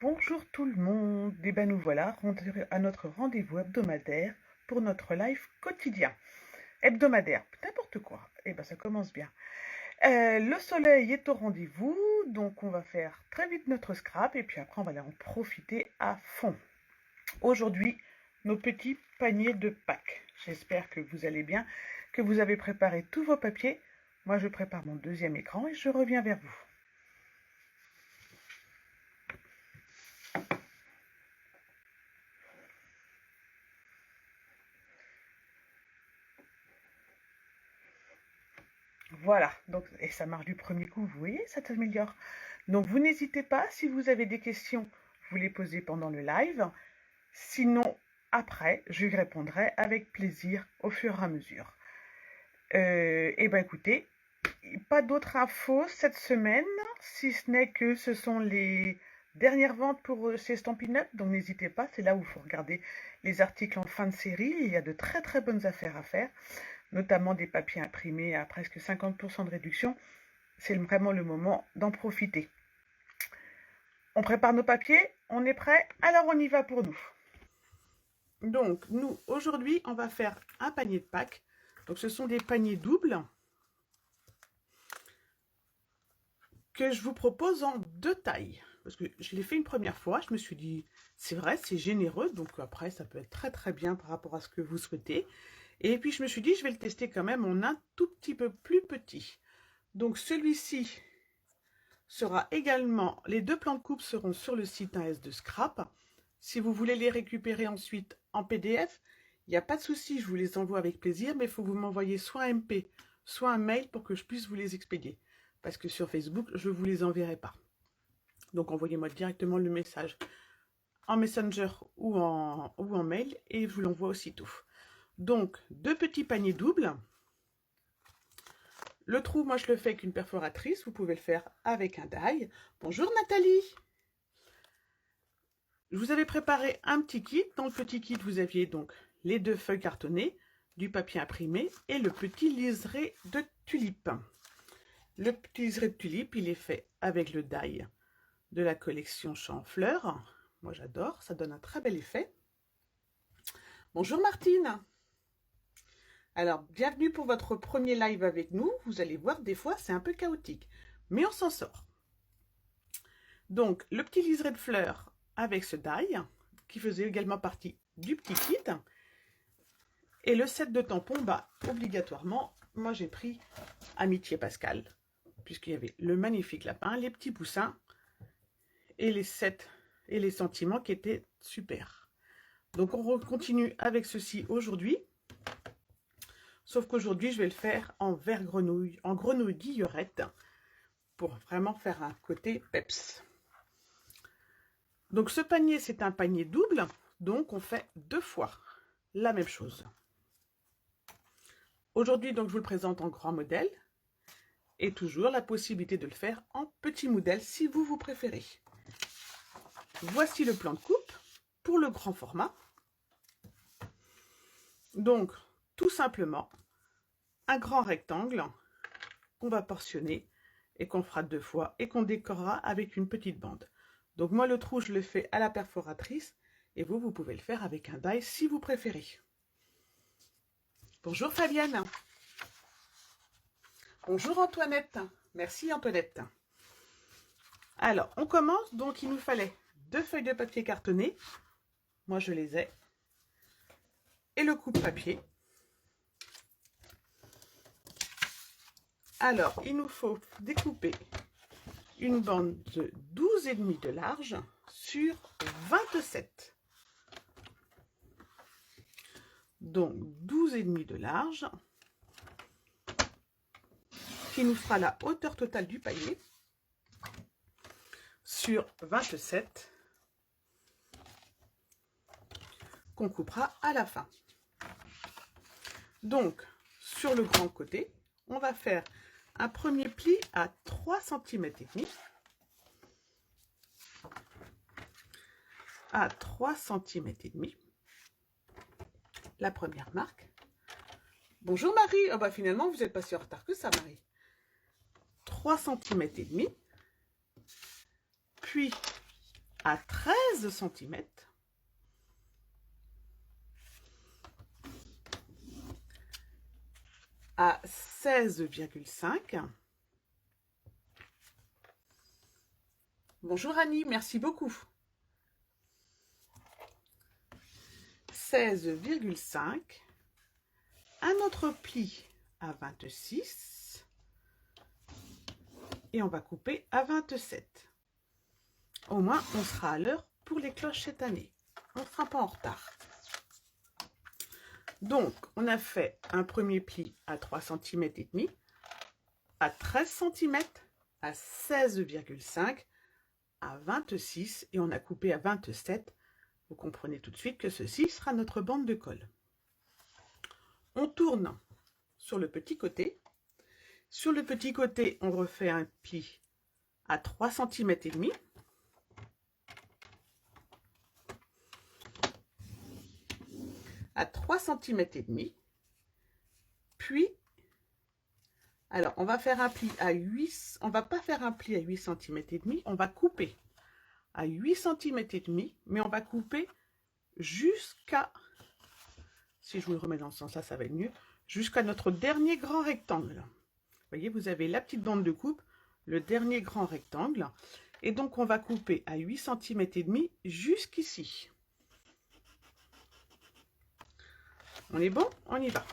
Bonjour tout le monde, et ben nous voilà rendus à notre rendez-vous hebdomadaire pour notre live quotidien. Hebdomadaire, n'importe quoi, et ben ça commence bien. Le soleil est au rendez-vous, donc on va faire très vite notre scrap et puis après on va aller en profiter à fond. Aujourd'hui, nos petits paniers de Pâques. J'espère que vous allez bien, que vous avez préparé tous vos papiers. Moi je prépare mon deuxième écran et je reviens vers vous. Voilà, donc, et ça marche du premier coup, vous voyez, ça s'améliore. Donc vous n'hésitez pas, si vous avez des questions, vous les posez pendant le live. Sinon, après, je y répondrai avec plaisir au fur et à mesure. Et ben écoutez, pas d'autres infos cette semaine, si ce n'est que ce sont les dernières ventes pour chez Stampin' Up, donc n'hésitez pas, c'est là où il faut regarder les articles en fin de série. Il y a de très très bonnes affaires à faire, notamment des papiers imprimés à presque 50% de réduction. C'est vraiment le moment d'en profiter. On prépare nos papiers, on est prêt, alors on y va pour nous. Donc, nous, aujourd'hui, on va faire un panier de Pâques. Donc, ce sont des paniers doubles que je vous propose en deux tailles. Parce que je l'ai fait une première fois, je me suis dit, c'est vrai, c'est généreux. Donc, après, ça peut être très très bien par rapport à ce que vous souhaitez. Et puis, je me suis dit, je vais le tester quand même en un tout petit peu plus petit. Donc, celui-ci sera également, les deux plans de coupe seront sur le site 1S de Scrap. Si vous voulez les récupérer ensuite en PDF, il n'y a pas de souci, je vous les envoie avec plaisir, mais il faut que vous m'envoyiez soit un MP, soit un mail pour que je puisse vous les expédier. Parce que sur Facebook, je ne vous les enverrai pas. Donc envoyez-moi directement le message en Messenger ou en mail et je vous l'envoie aussitôt. Donc, deux petits paniers doubles. Le trou, moi je le fais avec une perforatrice, vous pouvez le faire avec un die. Bonjour Nathalie. Je vous avais préparé un petit kit. Dans le petit kit, vous aviez donc les deux feuilles cartonnées, du papier imprimé et le petit liseré de tulipe. Le petit liseré de tulipe, il est fait avec le die de la collection Champs en fleurs. Moi j'adore, ça donne un très bel effet. Bonjour Martine. Alors, bienvenue pour votre premier live avec nous. Vous allez voir, des fois, c'est un peu chaotique, mais on s'en sort. Donc, le petit liseré de fleurs avec ce die, qui faisait également partie du petit kit. Et le set de tampons, bah, obligatoirement, moi j'ai pris Amitié Pascal, puisqu'il y avait le magnifique lapin, les petits poussins, et les sets et les sentiments qui étaient super. Donc, on continue avec ceci aujourd'hui. Sauf qu'aujourd'hui, je vais le faire en vert grenouille, en grenouille guillerette, pour vraiment faire un côté peps. Donc ce panier, c'est un panier double, donc on fait deux fois la même chose. Aujourd'hui, donc je vous le présente en grand modèle, et toujours la possibilité de le faire en petit modèle si vous préférez. Voici le plan de coupe pour le grand format. Donc, tout simplement, un grand rectangle qu'on va portionner et qu'on fera deux fois et qu'on décorera avec une petite bande. Donc moi, le trou, je le fais à la perforatrice et vous pouvez le faire avec un die si vous préférez. Bonjour Fabienne. Bonjour Antoinette. Merci Antoinette. Alors, on commence. Donc, il nous fallait deux feuilles de papier cartonné. Moi, je les ai. Et le coupe-papier. Alors, il nous faut découper une bande de 12,5 de large sur 27. Donc 12,5 de large, qui nous fera la hauteur totale du panier sur 27, qu'on coupera à la fin. Donc, sur le grand côté, on va faire un premier pli à 3,5 cm à 3,5 cm. La première marque. Bonjour Marie. Oh bah finalement, vous n'êtes pas si en retard que ça, Marie. 3,5 cm. Puis à 13 cm. À 16,5. Bonjour Annie, merci beaucoup. 16,5. Un autre pli à 26. Et on va couper à 27. Au moins, on sera à l'heure pour les cloches cette année. On ne sera pas en retard. Donc, on a fait un premier pli à 3,5 cm, à 13 cm, à 16,5, à 26 et on a coupé à 27. Vous comprenez tout de suite que ceci sera notre bande de colle. On tourne sur le petit côté. Sur le petit côté, on refait un pli à 3,5 cm. À 3,5 cm. Puis, alors, on va faire un pli à 8, on va pas faire un pli à 8 cm et demi, on va couper à 8 cm et demi, mais on va couper jusqu'à, si je vous le remets dans ce sens-là, ça va être mieux, jusqu'à notre dernier grand rectangle. Vous voyez, vous avez la petite bande de coupe, le dernier grand rectangle, et donc on va couper à 8 cm et demi jusqu'ici. On est bon? On y va.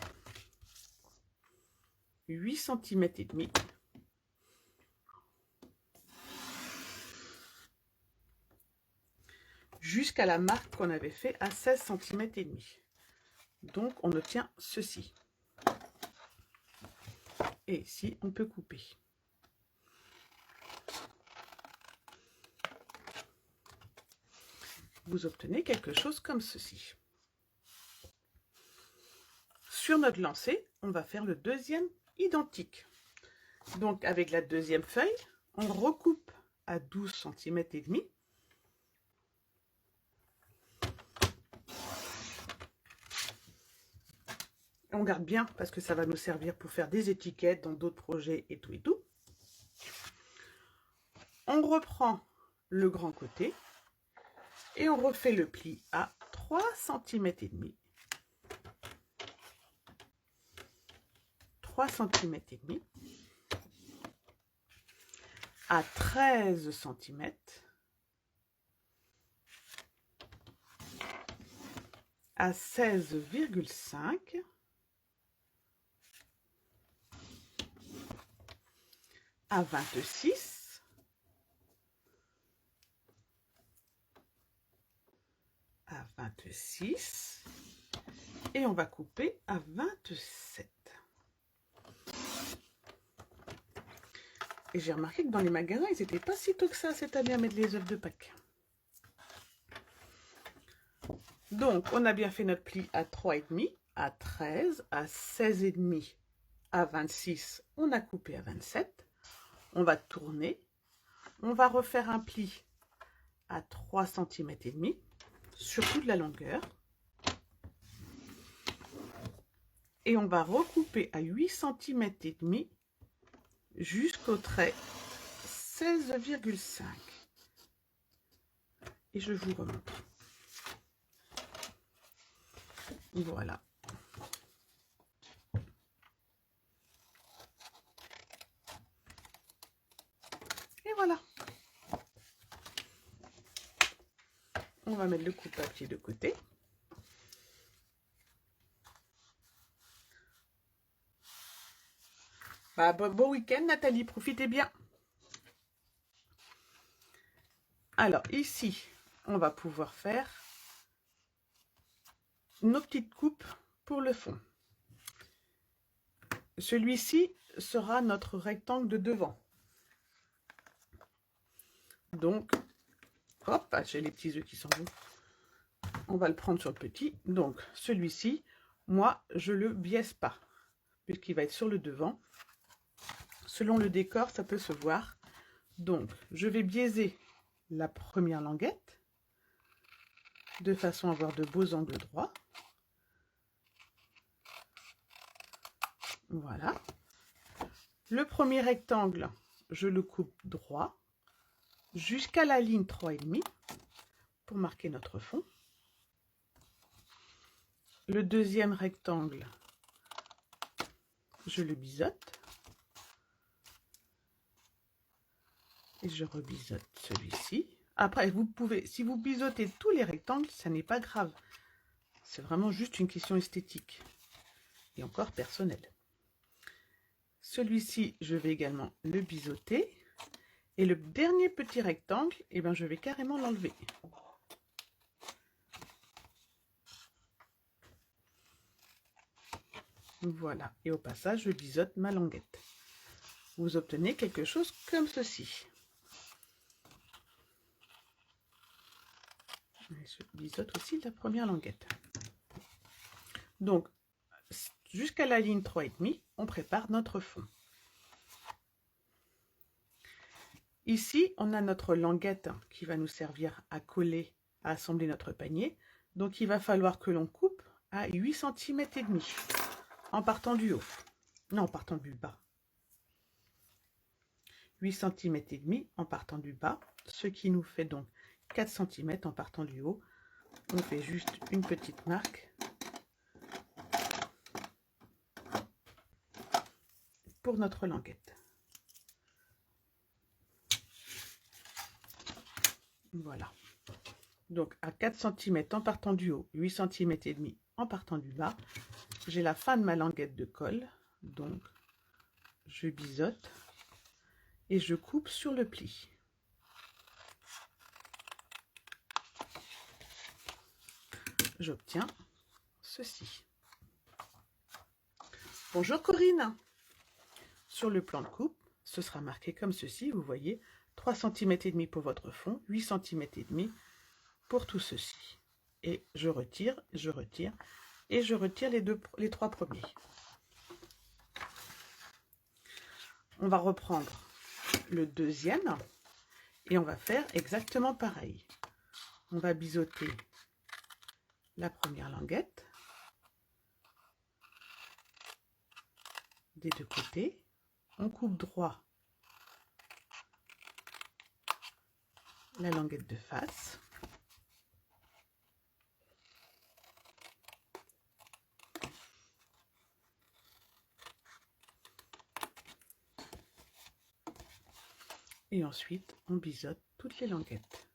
8 cm et demi. Jusqu'à la marque qu'on avait fait à 16 cm et demi. Donc on obtient ceci. Et ici on peut couper. Vous obtenez quelque chose comme ceci. Sur notre lancée, on va faire le deuxième identique. Donc avec la deuxième feuille, on recoupe à 12 cm et demi. On garde bien parce que ça va nous servir pour faire des étiquettes dans d'autres projets et tout et tout. On reprend le grand côté et on refait le pli à 3 cm et demi. 3 cm et demi. À 13 cm. À 16,5. À 26, à 26, et on va couper à 27. Et j'ai remarqué que dans les magasins, ils n'étaient pas si tôt que ça cette année à mettre les œufs de Pâques. Donc, on a bien fait notre pli à 3,5, à 13, à 16,5, à 26, on a coupé à 27. On va tourner, on va refaire un pli à 3 cm et demi sur toute la longueur et on va recouper à 8 cm et demi jusqu'au trait 16,5 et je vous remontre. Voilà. Et voilà. On va mettre le coupe-papier de côté. Bah, bon week-end Nathalie, profitez bien. Alors ici, on va pouvoir faire nos petites coupes pour le fond. Celui-ci sera notre rectangle de devant. Donc, hop, j'ai les petits œufs qui sont bons. On va le prendre sur le petit. Donc, celui-ci, moi, je le biaise pas, puisqu'il va être sur le devant. Selon le décor, ça peut se voir. Donc, je vais biaiser la première languette, de façon à avoir de beaux angles droits. Voilà. Le premier rectangle, je le coupe droit jusqu'à la ligne 3,5. pour marquer notre fond. Le deuxième rectangle, je le biseaute. Et je rebiseaute celui-ci. Après, vous pouvez, si vous biseautez tous les rectangles, ça n'est pas grave. C'est vraiment juste une question esthétique. Et encore personnelle. Celui-ci, je vais également le biseauter. Et le dernier petit rectangle, eh ben, je vais carrément l'enlever. Voilà. Et au passage, je biseaute ma languette. Vous obtenez quelque chose comme ceci. Et je biseaute aussi la première languette. Donc, jusqu'à la ligne 3,5, on prépare notre fond. Ici, on a notre languette qui va nous servir à coller, à assembler notre panier. Donc, il va falloir que l'on coupe à 8 cm et demi en partant du haut. Non, en partant du bas. 8 cm et demi en partant du bas, ce qui nous fait donc 4 cm en partant du haut. On fait juste une petite marque pour notre languette. Voilà. Donc à 4 cm en partant du haut, 8 cm et demi en partant du bas, j'ai la fin de ma languette de colle. Donc je biseaute et je coupe sur le pli. J'obtiens ceci. Bonjour Corinne. Sur le plan de coupe, ce sera marqué comme ceci, vous voyez, 3 cm et demi pour votre fond, 8 cm et demi pour tout ceci. Et je retire et je retire les trois premiers. On va reprendre le deuxième et on va faire exactement pareil. On va biseauter la première languette des deux côtés. On coupe droit la languette de face. Et ensuite, on biseaute toutes les languettes.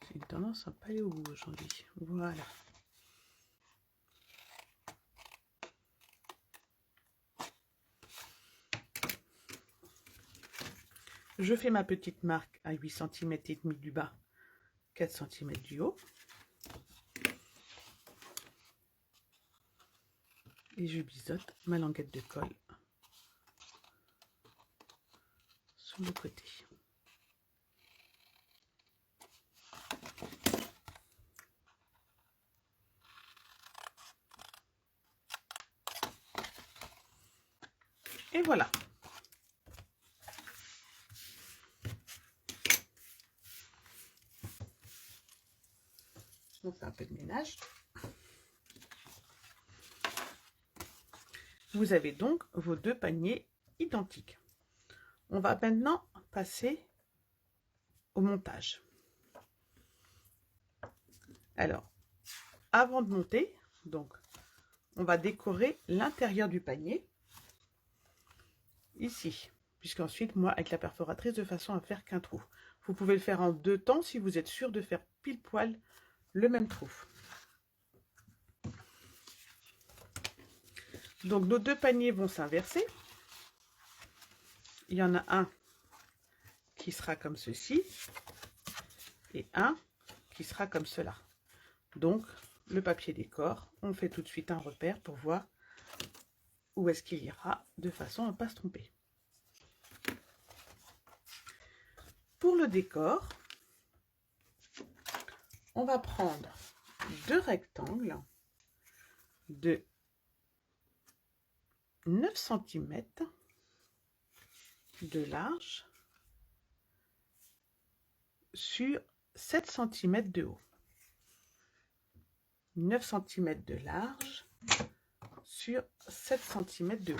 J'ai une tendance à pas aller au bout aujourd'hui. Voilà. Je fais ma petite marque à 8 cm et demi du bas, 4 cm du haut. Et je biseaute ma languette de colle sur le côté. Et voilà. On fait un peu de ménage. Vous avez donc vos deux paniers identiques. On va maintenant passer au montage. Alors, avant de monter, donc, on va décorer l'intérieur du panier, ici, puisqu'ensuite, moi, avec la perforatrice, de façon à faire qu'un trou. Vous pouvez le faire en deux temps si vous êtes sûr de faire pile poil le même trou. Donc, nos deux paniers vont s'inverser. Il y en a un qui sera comme ceci et un qui sera comme cela. Donc, le papier décor, on fait tout de suite un repère pour voir où est-ce qu'il ira de façon à ne pas se tromper. Pour le décor, on va prendre deux rectangles de 9 cm de large sur 7 cm de haut. 9 cm de large sur 7 cm de haut.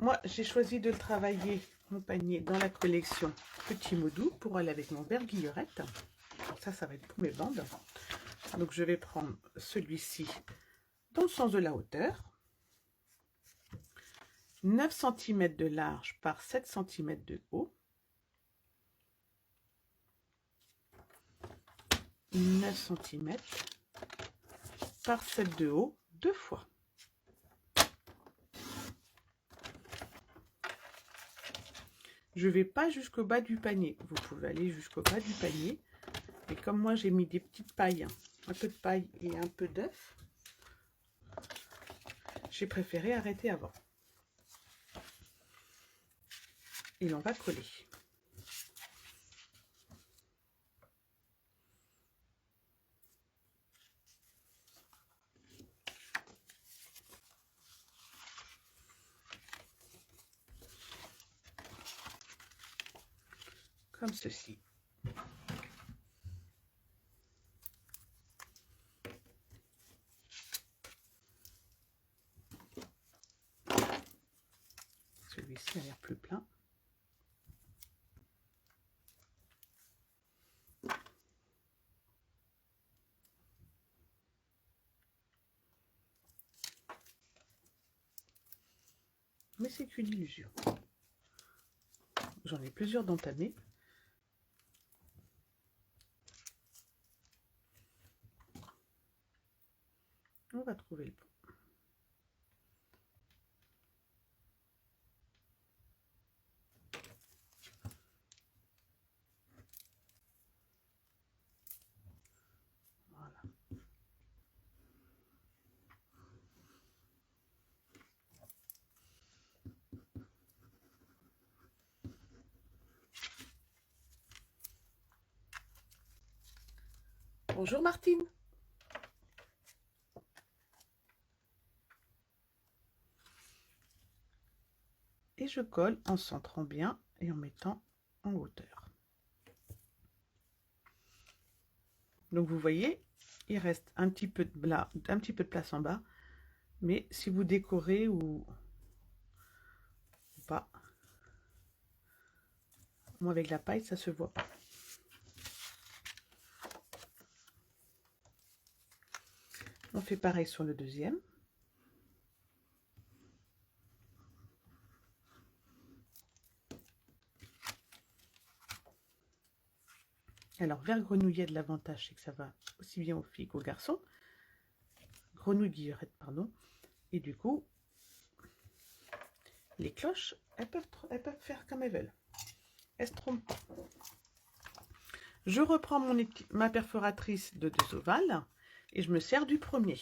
moi, j'ai choisi de travailler mon panier dans la collection Petit Mot Doux pour aller avec mon verre Guillerette. Alors ça va être pour mes bandes. Donc, je vais prendre celui-ci dans le sens de la hauteur. 9 cm de large par 7 cm de haut. 9 cm par 7 de haut, 2 fois. Je ne vais pas jusqu'au bas du panier. Vous pouvez aller jusqu'au bas du panier. Et comme moi, j'ai mis des petites pailles, un peu de paille et un peu d'œuf, j'ai préféré arrêter avant. Et l'on va coller. Comme ceci. Celui-ci a l'air plus plein. Mais c'est qu'une illusion. J'en ai plusieurs d'entamés. On va trouver le bon. Voilà. Bonjour Martine. Et je colle en centrant bien et en mettant en hauteur. Donc vous voyez, il reste un petit peu de place en bas, mais si vous décorez ou pas, moi avec la paille ça se voit pas. On fait pareil sur le deuxième. Alors, vers grenouillette, l'avantage, c'est que ça va aussi bien aux filles qu'aux garçons. Grenouille Guillerette, pardon. Et du coup, les cloches, elles peuvent faire comme elles veulent. Elles se trompent pas. Je reprends ma perforatrice de 2 ovales et je me sers du premier.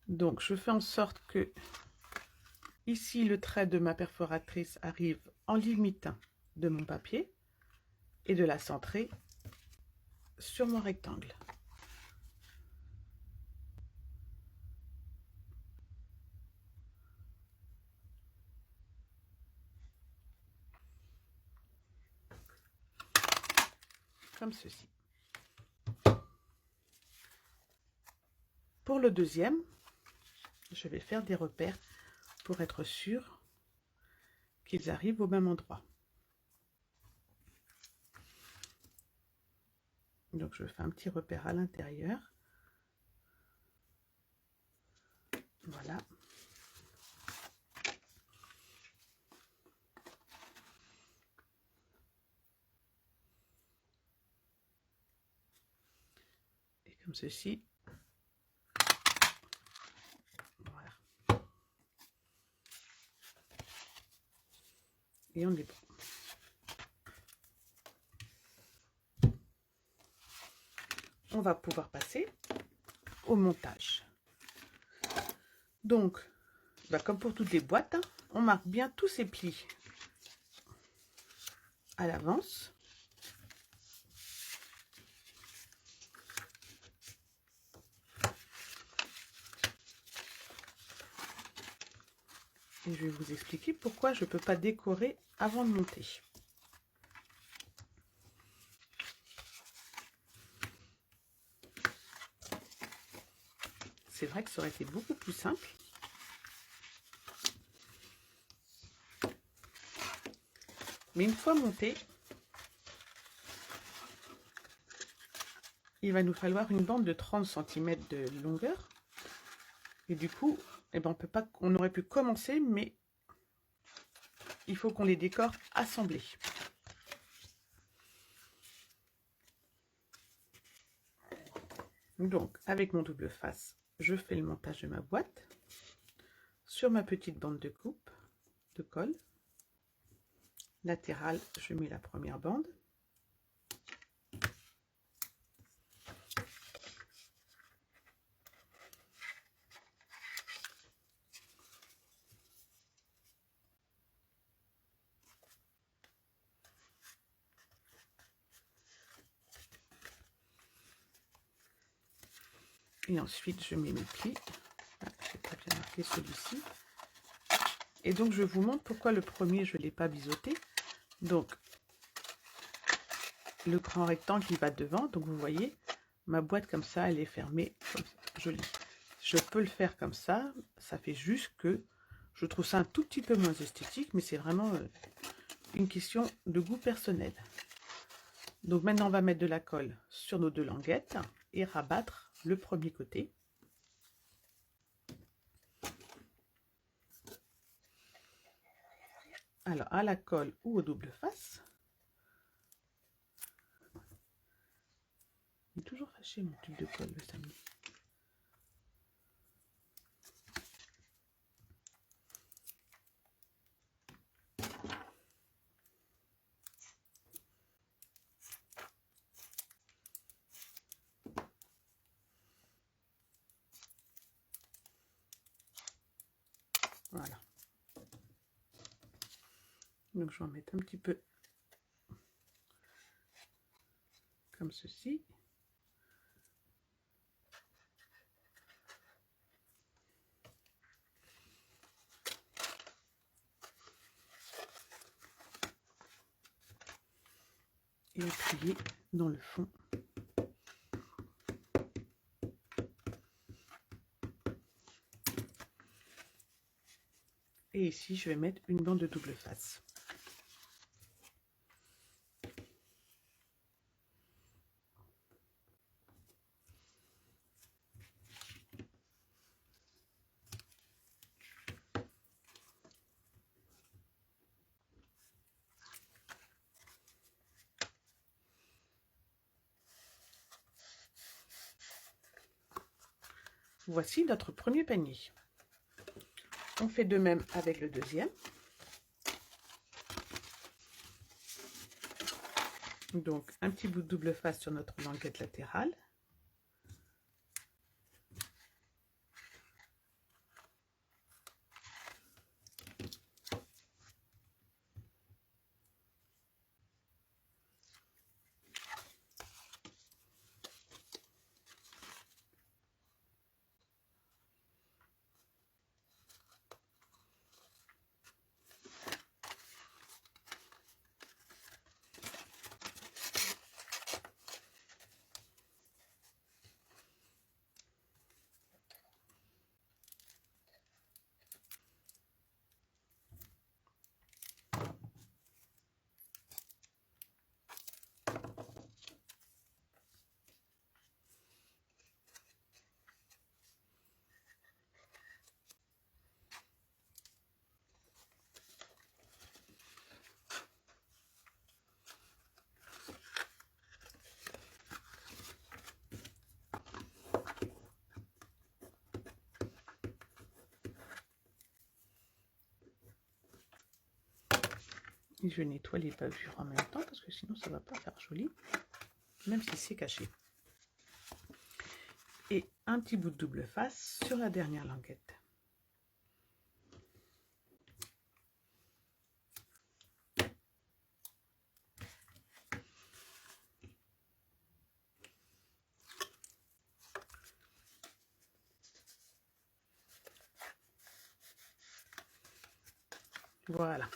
Donc, je fais en sorte que ici, le trait de ma perforatrice arrive en limite de mon papier et de la centrer sur mon rectangle. Comme ceci. Pour le deuxième, je vais faire des repères pour être sûr qu'ils arrivent au même endroit. Donc je fais un petit repère à l'intérieur. Voilà. Et comme ceci. Voilà. Et on est bon. On va pouvoir passer au montage. Donc, comme pour toutes les boîtes, hein, on marque bien tous ces plis à l'avance. Et je vais vous expliquer pourquoi je ne peux pas décorer avant de monter. c'est vrai que ça aurait été beaucoup plus simple. Mais une fois monté, il va nous falloir une bande de 30 cm de longueur. Et du coup, eh ben, on aurait pu commencer, mais il faut qu'on les décore assemblés. Donc, avec mon double face, je fais le montage de ma boîte sur ma petite bande de coupe de colle. Latérale, je mets la première bande. Et ensuite, je mets mes plis. Ah, je n'ai pas bien marqué celui-ci. Et donc, je vous montre pourquoi le premier, je ne l'ai pas biseauté. Donc, le grand rectangle qui va devant. Donc, vous voyez, ma boîte comme ça, elle est fermée. Comme ça, jolie. Je peux le faire comme ça. Ça fait juste que je trouve ça un tout petit peu moins esthétique. Mais c'est vraiment une question de goût personnel. Donc, maintenant, on va mettre de la colle sur nos deux languettes et rabattre le premier côté. Alors, à la colle ou au double face. Il est toujours fâché mon tube de colle le samedi. Voilà. Donc je vais en mettre un petit peu comme ceci. Et appuyer dans le fond. Et ici, je vais mettre une bande de double face. Voici notre premier panier. On fait de même avec le deuxième. Donc, un petit bout de double face sur notre languette latérale. Et je nettoie les bavures en même temps parce que sinon ça ne va pas faire joli, même si c'est caché. Et un petit bout de double face sur la dernière languette. Voilà.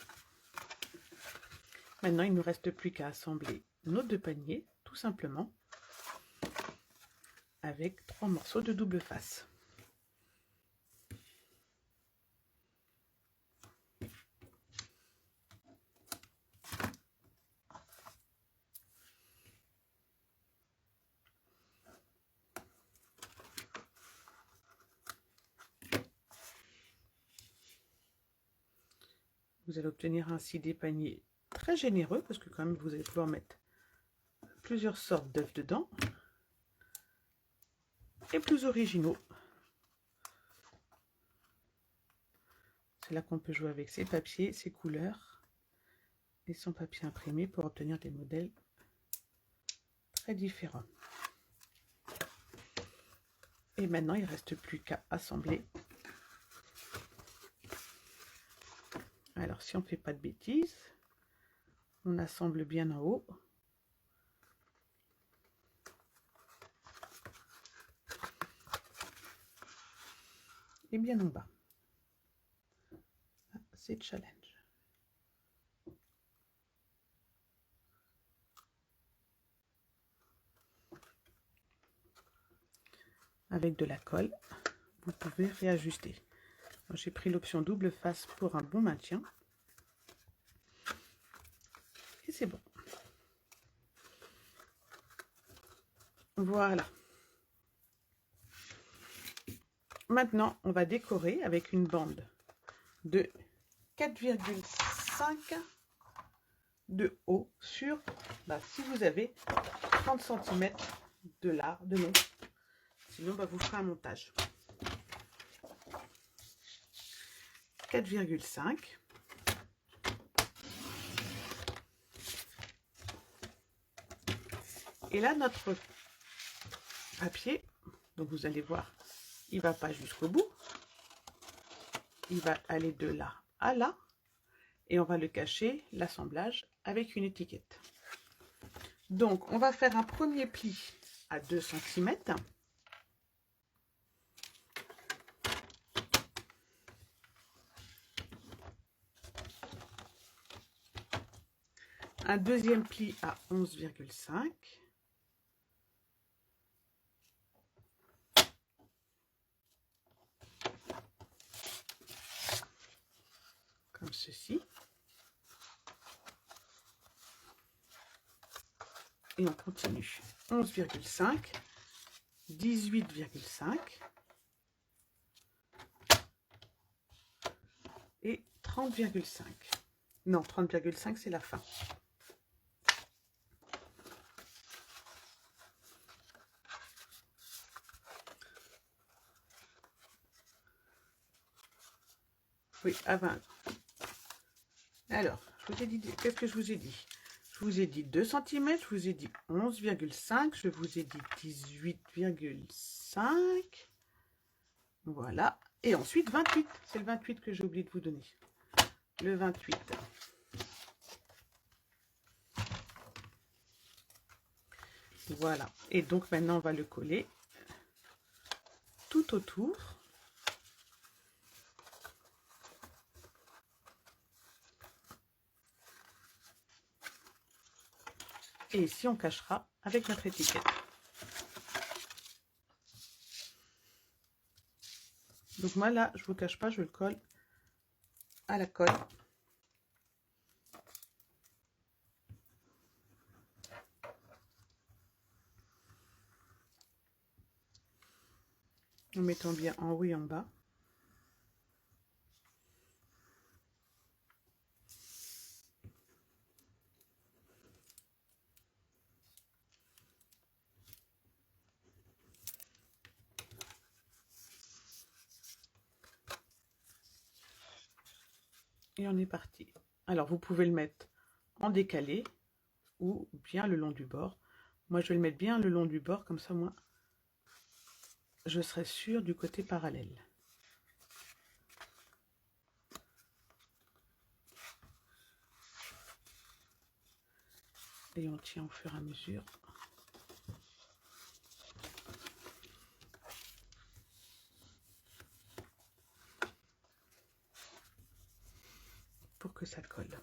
Maintenant, il ne nous reste plus qu'à assembler nos deux paniers, tout simplement, avec 3 morceaux de double face. Vous allez obtenir ainsi des paniers très généreux, parce que quand même vous allez pouvoir mettre plusieurs sortes d'œufs dedans et plus originaux. C'est là qu'on peut jouer avec ses papiers, ses couleurs et son papier imprimé pour obtenir des modèles très différents. Et maintenant, il ne reste plus qu'à assembler. Alors, si on ne fait pas de bêtises, on assemble bien en haut. Et bien en bas. C'est challenge. Avec de la colle, vous pouvez réajuster. J'ai pris l'option double face pour un bon maintien. Et c'est bon. Voilà. Maintenant, on va décorer avec une bande de 4,5 de haut sur, si vous avez 30 cm de long. Sinon, vous ferez un montage. 4,5. Et là, notre papier, donc vous allez voir, il va pas jusqu'au bout. Il va aller de là à là. Et on va le cacher, l'assemblage, avec une étiquette. Donc, on va faire un premier pli à 2 cm. Un deuxième pli à 11,5. Comme ceci. Et on continue. 11,5, 18,5 et 30,5. Non, 30,5 c'est la fin. Oui, à 20. Alors, je vous ai dit, qu'est-ce que je vous ai dit? Je vous ai dit 2 cm, je vous ai dit 11,5, je vous ai dit 18,5. Voilà. Et ensuite 28. C'est le 28 que j'ai oublié de vous donner. Le 28. Voilà. Et donc maintenant, on va le coller tout autour. Et ici, on cachera avec notre étiquette. Donc moi, là, je vous cache pas, je le colle à la colle. En mettant bien en haut et en bas. Et on est parti. Alors, vous pouvez le mettre en décalé ou bien le long du bord. Moi, je vais le mettre bien le long du bord, comme ça, moi, je serai sûre du côté parallèle. Et on tient au fur et à mesure. Pour que ça colle.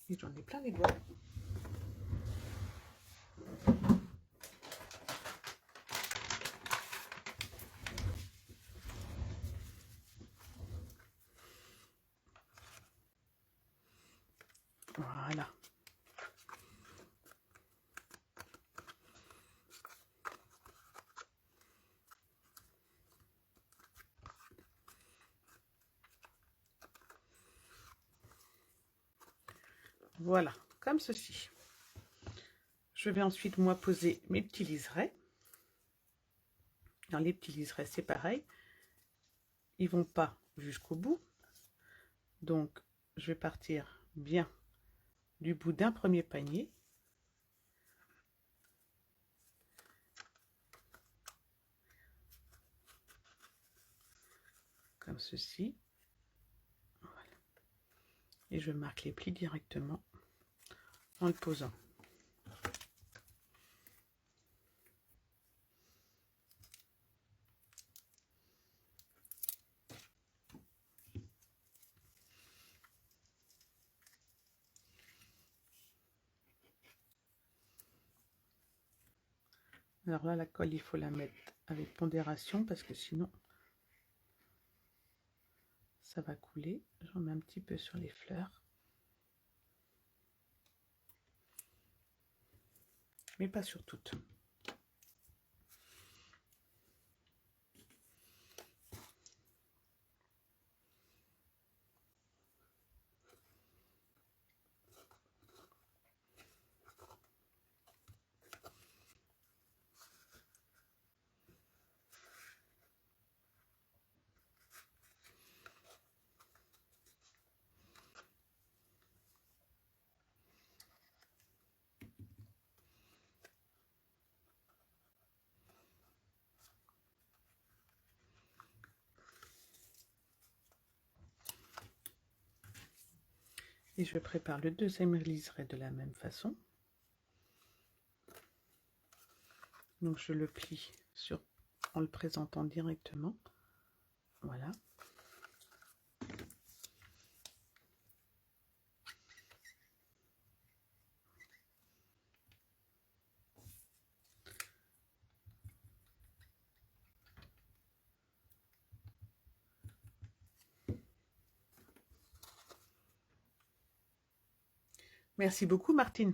Et j'en ai plein les doigts. Voilà. Voilà, comme ceci. Je vais ensuite, moi, poser mes petits liserés. Dans les petits liserés, c'est pareil. Ils vont pas jusqu'au bout. Donc, je vais partir bien du bout d'un premier panier. Comme ceci. Voilà. Et je marque les plis directement en le posant. Alors là, la colle, il faut la mettre avec pondération parce que sinon, ça va couler. J'en mets un petit peu sur les fleurs. Mais pas sur toutes. Et je prépare le deuxième liseré de la même façon. Donc je le plie en le présentant directement. Voilà. Merci beaucoup, Martine.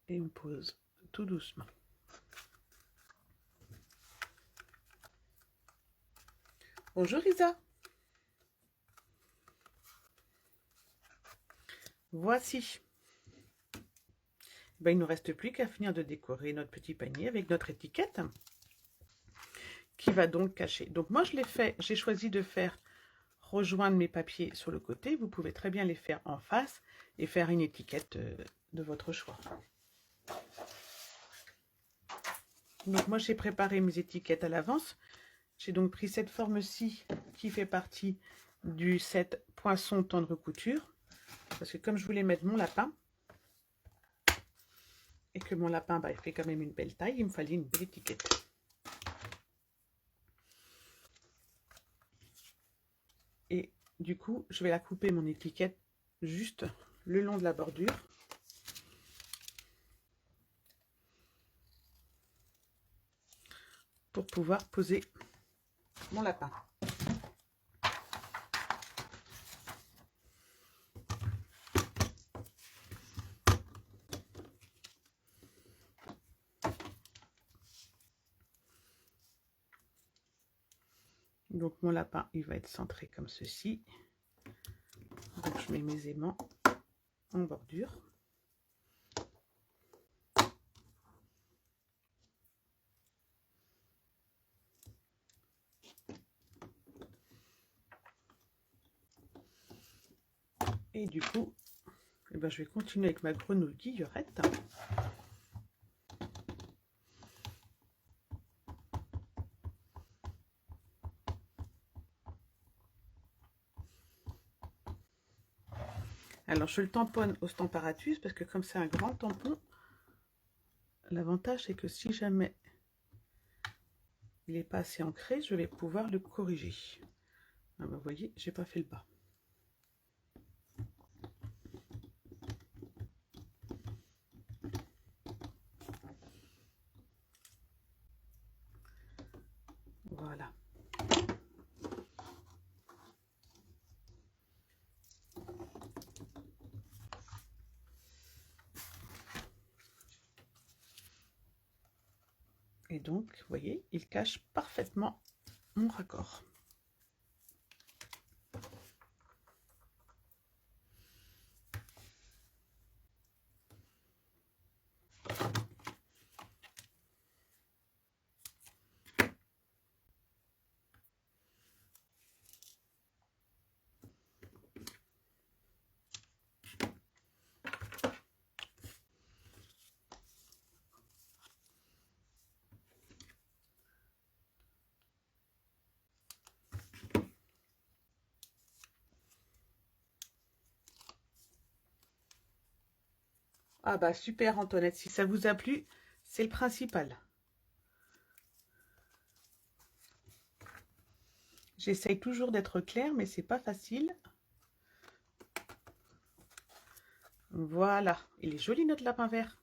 Et on pose tout doucement. Bonjour Isa. Voici. Ben, il ne nous reste plus qu'à finir de décorer notre petit panier avec notre étiquette qui va donc cacher. Donc moi je l'ai fait, j'ai choisi de faire rejoindre mes papiers sur le côté. Vous pouvez très bien les faire en face et faire une étiquette de votre choix. Donc moi j'ai préparé mes étiquettes à l'avance. J'ai donc pris cette forme-ci qui fait partie du set poinçon tendre couture. Parce que comme je voulais mettre mon lapin, et que mon lapin il fait quand même une belle taille, il me fallait une belle étiquette. Et du coup, je vais la couper mon étiquette juste le long de la bordure. Pour pouvoir poser mon lapin. Donc mon lapin, il va être centré comme ceci. Donc je mets mes aimants en bordure. Et du coup, eh ben, je vais continuer avec ma grenouille guillerette. Alors je le tamponne au Stamparatus parce que comme c'est un grand tampon, L'avantage, c'est que si jamais il n'est pas assez ancré, je vais pouvoir le corriger. Ah bah, vous voyez, j'ai pas fait le bas. Voilà. Et donc, vous voyez, il cache parfaitement mon raccord. Ah bah super Antoinette, si ça vous a plu, c'est le principal. J'essaye toujours d'être claire, mais c'est pas facile. Voilà, il est joli notre lapin vert.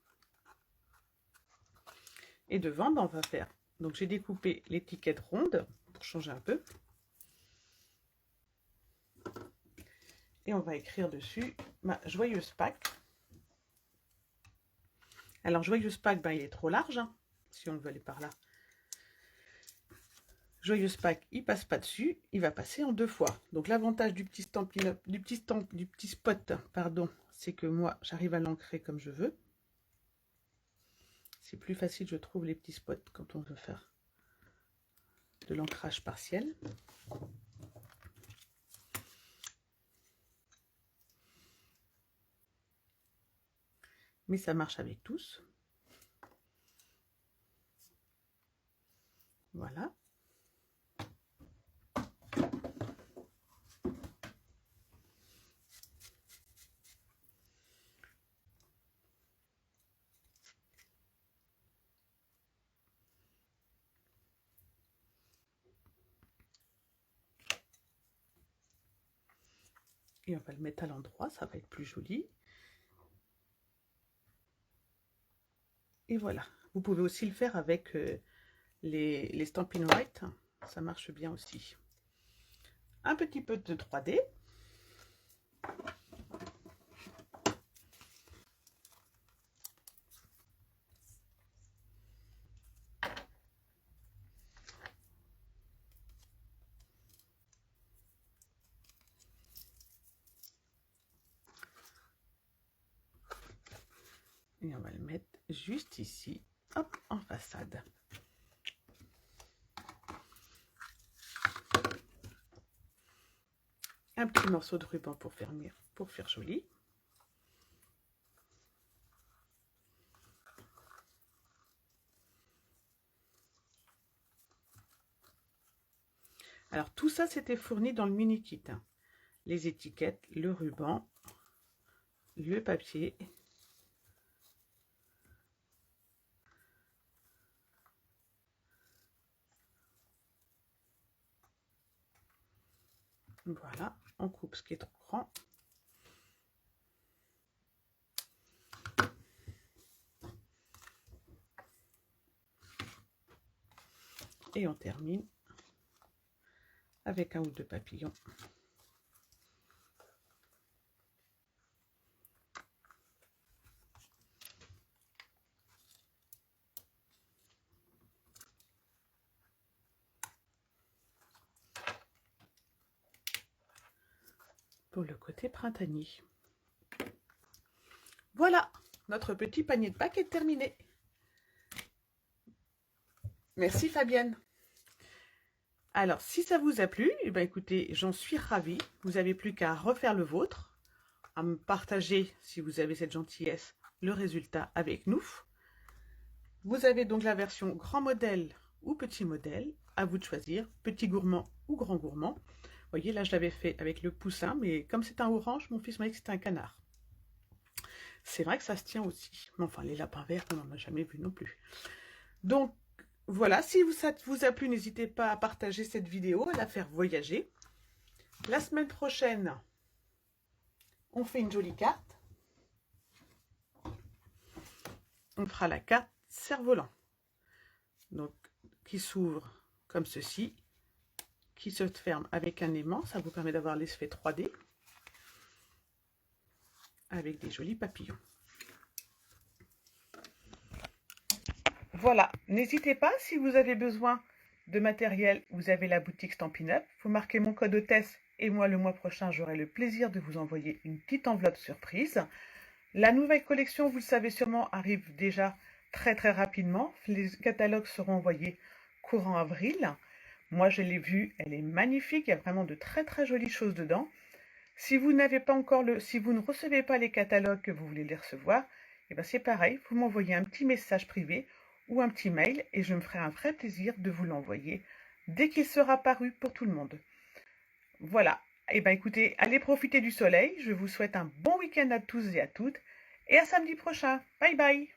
Et devant, ben, on va faire. Donc j'ai découpé l'étiquette ronde pour changer un peu. Et on va écrire dessus ma joyeuse Pâques. Alors joyeuse Pâques, ben, il est trop large, hein, si on le veut aller par là. Joyeuse Pâques, il passe pas dessus, il va passer en 2 fois. Donc l'avantage du petit spot, pardon, c'est que moi j'arrive à l'ancrer comme je veux. C'est plus facile, je trouve, les petits spots quand on veut faire de l'ancrage partiel. Mais ça marche avec tous. Voilà. Et on va le mettre à l'endroit, ça va être plus joli. Et voilà. Vous pouvez aussi le faire avec les Stampin' White. Ça marche bien aussi. Un petit peu de 3D. Et on va le mettre juste ici, hop, en façade. Un petit morceau de ruban pour faire joli. Alors tout ça, c'était fourni dans le mini kit. Les étiquettes, le ruban, le papier. Voilà, on coupe ce qui est trop grand. Et on termine avec un ou deux papillons. Pour le côté printanier. Voilà, notre petit panier de Pâques est terminé. Merci Fabienne. Alors, si ça vous a plu, eh ben, écoutez, j'en suis ravie. Vous n'avez plus qu'à refaire le vôtre, à me partager, si vous avez cette gentillesse, le résultat avec nous. Vous avez donc la version grand modèle ou petit modèle, à vous de choisir, petit gourmand ou grand gourmand. Vous voyez, là, je l'avais fait avec le poussin, mais comme c'est un orange, mon fils m'a dit que c'était un canard. C'est vrai que ça se tient aussi. Mais enfin, les lapins verts, on n'en a jamais vu non plus. Donc, voilà, si ça vous a plu, n'hésitez pas à partager cette vidéo, à la faire voyager. La semaine prochaine, on fait une jolie carte. On fera la carte cerf-volant. Donc, qui s'ouvre comme ceci, qui se ferme avec un aimant. Ça vous permet d'avoir l'effet 3D avec des jolis papillons. Voilà, n'hésitez pas, si vous avez besoin de matériel, vous avez la boutique Stampin' Up. Vous marquez mon code hôtesse et moi, le mois prochain, j'aurai le plaisir de vous envoyer une petite enveloppe surprise. La nouvelle collection, vous le savez sûrement, arrive déjà très rapidement. Les catalogues seront envoyés courant avril. Moi, je l'ai vue, elle est magnifique. Il y a vraiment de très jolies choses dedans. Si vous n'avez pas encore si vous ne recevez pas les catalogues que vous voulez les recevoir, eh ben c'est pareil, vous m'envoyez un petit message privé ou un petit mail et je me ferai un vrai plaisir de vous l'envoyer dès qu'il sera paru pour tout le monde. Voilà. Eh bien écoutez, allez profiter du soleil. Je vous souhaite un bon week-end à tous et à toutes. Et à samedi prochain. Bye bye.